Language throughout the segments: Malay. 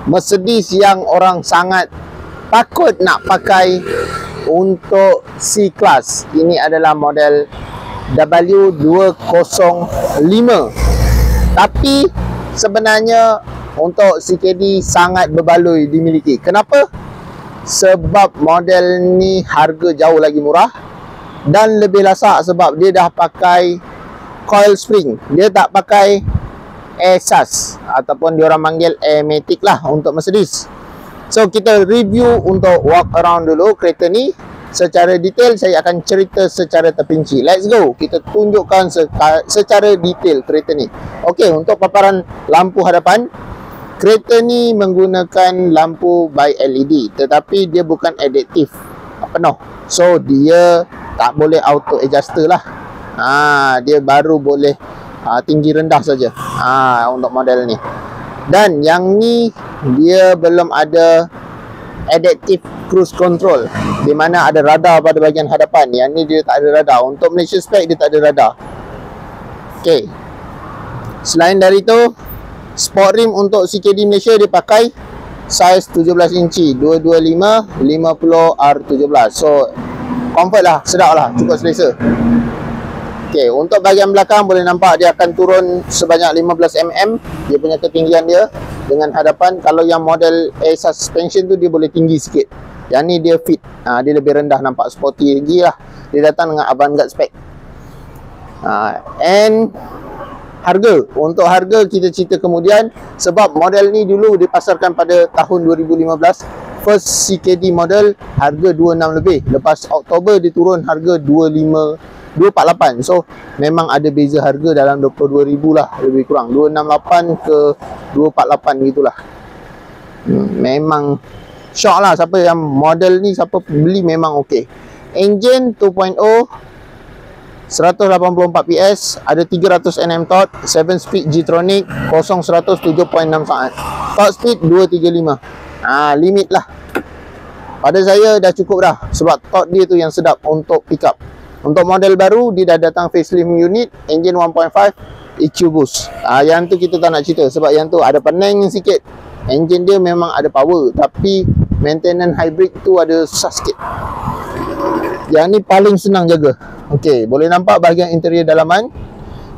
Mercedes yang orang sangat takut nak pakai untuk C-Class. Ini adalah model W205. Tapi sebenarnya untuk CKD sangat berbaloi dimiliki. Kenapa? Sebab model ni harga jauh lagi murah dan lebih lasak sebab dia dah pakai coil spring. Dia tak pakai air sus ataupun diorang panggil airmatic lah untuk Mercedes. So kita review untuk walk around dulu kereta ni secara detail. Saya akan cerita secara terperinci. Let's go. Kita tunjukkan secara detail kereta ni. Okey, untuk paparan lampu hadapan, kereta ni menggunakan lampu by LED tetapi dia bukan adaptif penuh. So dia tak boleh auto adjuster lah. Dia baru boleh tinggi rendah saja untuk model ni. Dan yang ni dia belum ada adaptive cruise control di mana ada radar pada bahagian hadapan. Yang ni dia tak ada radar. Untuk Malaysia spec dia tak ada radar. Okey. Selain dari tu, sport rim untuk CKD Malaysia dia pakai saiz 17 inci 225 50 R17. So comfort lah, sedap lah, cukup selesa. Okey, untuk bahagian belakang boleh nampak dia akan turun sebanyak 15 mm dia punya ketinggian dia dengan hadapan. Kalau yang model air suspension tu dia boleh tinggi sikit. Yang ni dia fit. Dia lebih rendah, nampak sporty lagi lah. Dia datang dengan avant-garde spec. And harga. Untuk harga kita cerita kemudian sebab model ni dulu dipasarkan pada tahun 2015. First CKD model harga 26 lebih. Lepas Oktober dia turun harga 248. So memang ada beza harga dalam 22,000 lah lebih kurang. 268 ke 248 gitulah. Memang shock lah siapa yang model ni, siapa beli memang okey. Engine 2.0 184 PS, ada 300 Nm torque, 7 speed G-tronic, 0-100 7.6 saat. Top speed 235. Limit lah. Pada saya dah cukup dah sebab torque dia tu yang sedap untuk pick up. Untuk model baru dia dah datang facelift unit, engine 1.5 EQ boost. Yang tu kita tak nak cerita sebab yang tu ada pening sikit. Engine dia memang ada power tapi maintenance hybrid tu ada susah sikit. Yang ni paling senang jaga. Okey, boleh nampak bahagian interior dalaman.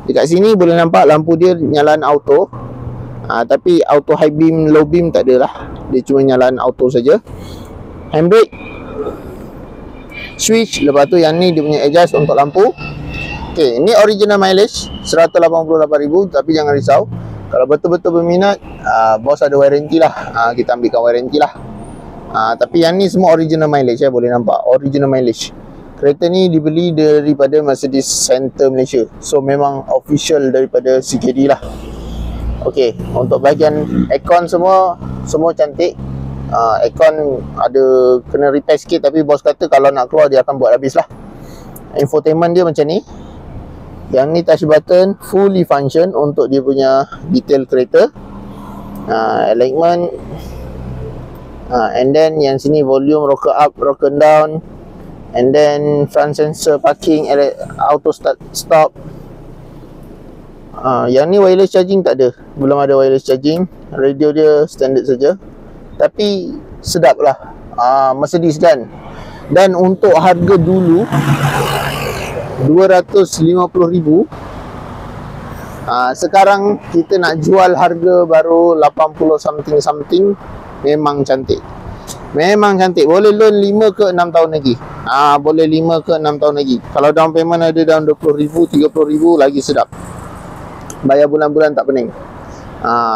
Dekat sini boleh nampak lampu dia nyalakan auto. Tapi auto high beam, low beam tak ada lah. Dia cuma nyalakan auto saja. Handbrake, switch. Lepas tu yang ni dia punya adjust untuk lampu. Okey, ni original mileage 188,000. Tapi jangan risau, kalau betul-betul berminat, bos ada warranty lah. Kita ambilkan warranty lah. Tapi yang ni semua original mileage boleh nampak original mileage. Kereta ni dibeli daripada Mercedes Center Malaysia. So memang official daripada CKD lah. Okey, untuk bahagian aircon semua cantik. Aircon ada kena repair sikit tapi bos kata kalau nak keluar dia akan buat habis lah. Infotainment dia macam ni. Yang ni touch button fully function untuk dia punya detail kereta. Alignment. And then yang sini volume, rocker up, rocker down. And then front sensor parking, auto start stop. Yang ni wireless charging tak ada. Belum ada wireless charging. Radio dia standard saja. Tapi sedap lah. Mercedes kan. Dan untuk harga dulu 250,000. Sekarang kita nak jual harga baru 80 something. Memang cantik. Memang cantik. Boleh loan 5 ke 6 tahun lagi. Boleh 5 ke 6 tahun lagi. Kalau down payment ada dalam 20,000, 30,000 lagi sedap. Bayar bulan-bulan tak pening.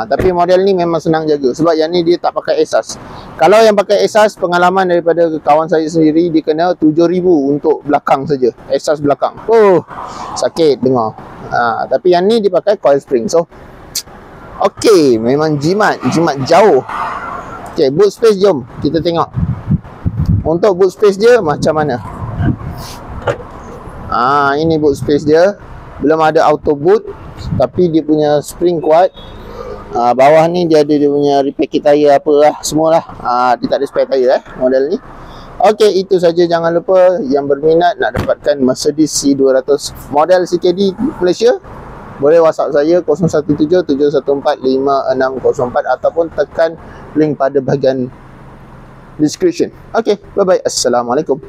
Tapi model ni memang senang jaga sebab yang ni dia tak pakai ASAS. Kalau yang pakai ASAS, pengalaman daripada kawan saya sendiri, dia kena 7,000 untuk belakang saja. ASAS belakang. Sakit dengar. Tapi yang ni dia pakai coil spring. So okey, memang jimat jauh. Okey, boot space jom kita tengok. Untuk boot space dia macam mana. Ini boot space dia. Belum ada auto boot tapi dia punya spring kuat. Bawah ni dia ada dia punya repackit tayar apa lah, semualah. Dia tak ada spare tayar model ni. Okey, itu saja. Jangan lupa yang berminat nak dapatkan Mercedes C200 model CKD Malaysia, boleh WhatsApp saya 0177145604 ataupun tekan link pada bahagian description. Okey, bye bye. Assalamualaikum.